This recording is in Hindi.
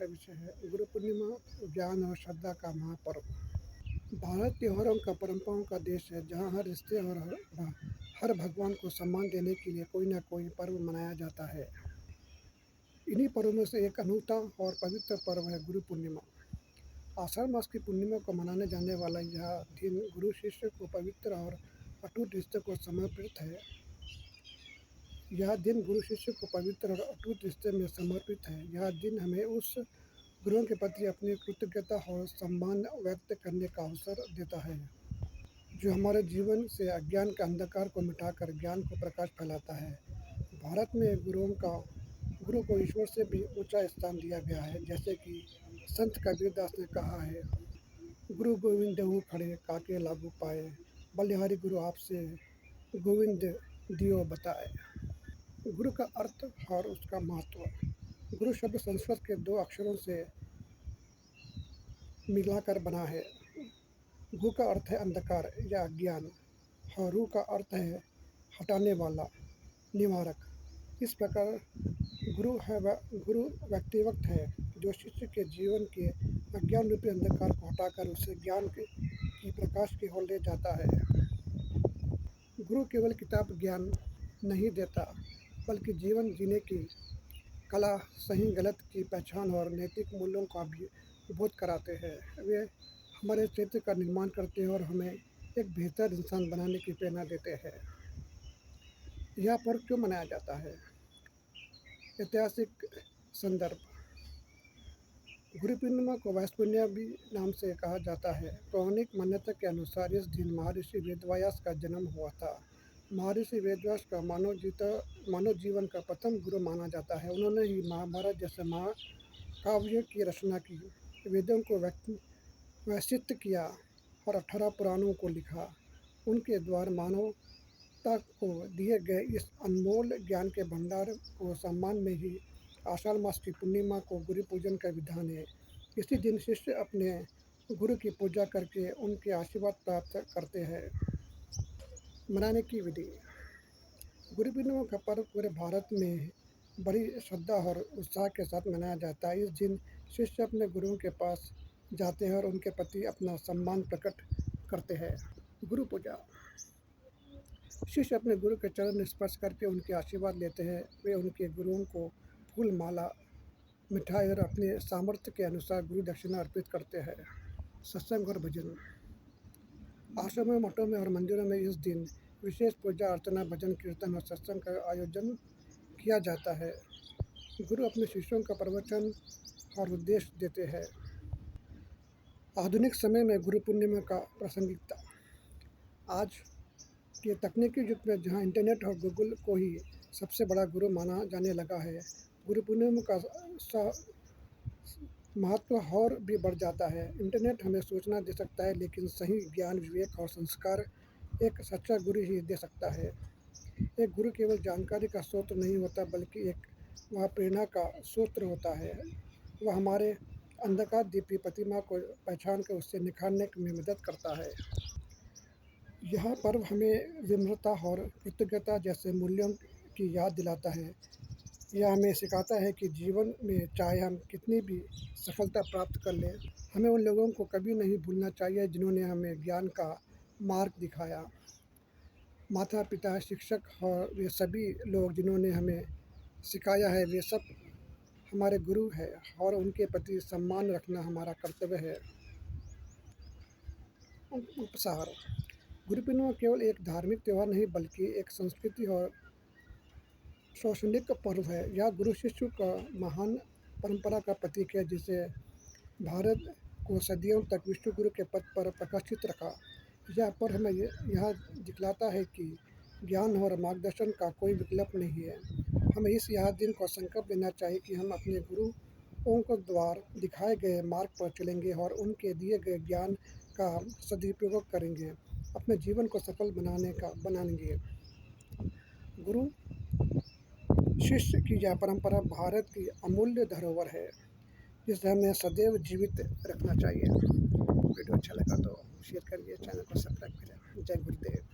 का विषय है गुरु पूर्णिमा, ज्ञान और श्रद्धा का महापर्व। भारत त्योहारों का परंपराओं का देश है, जहाँ हर रिश्ते और हर भगवान को सम्मान देने के लिए कोई ना कोई पर्व मनाया जाता है। इन्हीं पर्वों में से एक अनूठा और पवित्र पर्व है गुरु पूर्णिमा। आषाढ़ मास की पूर्णिमा को मनाने जाने वाला यह दिन गुरु शिष्य को पवित्र और अटूट रिश्ते को समर्पित है। यह दिन गुरु शिष्य को पवित्र और अटूट रिश्ते में समर्पित है। यह दिन हमें उस गुरुओं के प्रति अपनी कृतज्ञता और सम्मान व्यक्त करने का अवसर देता है, जो हमारे जीवन से अज्ञान के अंधकार को मिटाकर ज्ञान को प्रकाश फैलाता है। भारत में गुरु को ईश्वर से भी ऊंचा स्थान दिया गया है, जैसे कि संत कबीरदास ने कहा है, गुरु गोविंद देहु खड़े काके लागू पाए, बलिहारी गुरु आपसे गोविंद दियो बताए। गुरु का अर्थ और उसका महत्व। गुरु शब्द संस्कृत के दो अक्षरों से मिलाकर बना है। गु का अर्थ है अंधकार या अज्ञान और रू का अर्थ है हटाने वाला, निवारक। इस प्रकार गुरु व्यक्तिवक्त है, जो शिष्य के जीवन के अज्ञान रूपी अंधकार को हटाकर उसे ज्ञान की प्रकाश की ओर ले जाता है। गुरु केवल किताब ज्ञान नहीं देता, बल्कि जीवन जीने की कला, सही गलत की पहचान और नैतिक मूल्यों का भी बोध कराते हैं। वे हमारे चरित्र का निर्माण करते हैं और हमें एक बेहतर इंसान बनाने की प्रेरणा देते हैं। यह पर्व क्यों मनाया जाता है? ऐतिहासिक संदर्भ। गुरु पूर्णिमा को वैश्य पूर्णिमा भी नाम से कहा जाता है। पौराणिक मान्यता के अनुसार इस दिन महर्षि वेदव्यास का जन्म हुआ था। महर्षि वेदव्यास का मानव जीवन का प्रथम गुरु माना जाता है। उन्होंने ही महाभारत जैसे महाकाव्य की रचना की, वेदों को व्यवस्थित किया और 18 पुराणों को लिखा। उनके द्वारा मानवता को दिए गए इस अनमोल ज्ञान के भंडार को सम्मान में ही आषाढ़ मास की पूर्णिमा को गुरु पूजन का विधान है। इसी दिन शिष्य अपने गुरु की पूजा करके उनके आशीर्वाद प्राप्त करते हैं। मनाने की विधि। गुरु पूर्णिमा का पर्व पूरे भारत में बड़ी श्रद्धा और उत्साह के साथ मनाया जाता है। इस दिन शिष्य अपने गुरुओं के पास जाते हैं और उनके प्रति अपना सम्मान प्रकट करते हैं। गुरु पूजा। शिष्य अपने गुरु के चरण स्पर्श करके उनके आशीर्वाद लेते हैं। वे उनके गुरुओं को फूल, माला, मिठाई और अपने सामर्थ्य के अनुसार गुरु दक्षिणा अर्पित करते हैं। सत्संग और भजन। आश्रमों, मठों में और मंदिरों में इस दिन विशेष पूजा अर्चना, भजन, कीर्तन और सत्संग का आयोजन किया जाता है। गुरु अपने शिष्यों का प्रवचन और उपदेश देते हैं। आधुनिक समय में गुरु पूर्णिमा का प्रासंगिकता। आज के तकनीकी युग में जहां इंटरनेट और गूगल को ही सबसे बड़ा गुरु माना जाने लगा है, गुरु पूर्णिमा का महत्व और भी बढ़ जाता है। इंटरनेट हमें सूचना दे सकता है, लेकिन सही ज्ञान, विवेक और संस्कार एक सच्चा गुरु ही दे सकता है। एक गुरु केवल जानकारी का स्रोत नहीं होता, बल्कि वह प्रेरणा का स्रोत होता है। वह हमारे अंधकार दीपी प्रतिमा को पहचान कर उससे निखारने में मदद करता है। यह पर्व हमें विनम्रता और कृतज्ञता जैसे मूल्यों की याद दिलाता है। यह हमें सिखाता है कि जीवन में चाहे हम कितनी भी सफलता प्राप्त कर लें, हमें उन लोगों को कभी नहीं भूलना चाहिए जिन्होंने हमें ज्ञान का मार्ग दिखाया। माता पिता, शिक्षक और वे सभी लोग जिन्होंने हमें सिखाया है, वे सब हमारे गुरु हैं और उनके प्रति सम्मान रखना हमारा कर्तव्य है। उपसार। गुरु पूर्णिमा केवल एक धार्मिक त्यौहार नहीं, बल्कि एक संस्कृति और शैक्षणिक पर्व है। यह गुरु शिष्य का महान परंपरा का प्रतीक है, जिसे भारत को सदियों तक विश्व गुरु के पद पर प्रतिष्ठित रखा। यह पर्व हमें यह दिखलाता है कि ज्ञान और मार्गदर्शन का कोई विकल्प नहीं है। हमें यह दिन को संकल्प लेना चाहिए कि हम अपने गुरुओं को द्वारा दिखाए गए मार्ग पर चलेंगे और उनके दिए गए ज्ञान का सदुपयोग करेंगे, अपने जीवन को सफल बनाएंगे। गुरु शिष्य की यह परंपरा भारत की अमूल्य धरोहर है, जिसे हमें सदैव जीवित रखना चाहिए। वीडियो अच्छा लगा तो शेयर करिए, चैनल को सब्सक्राइब करें। जय गुरुदेव।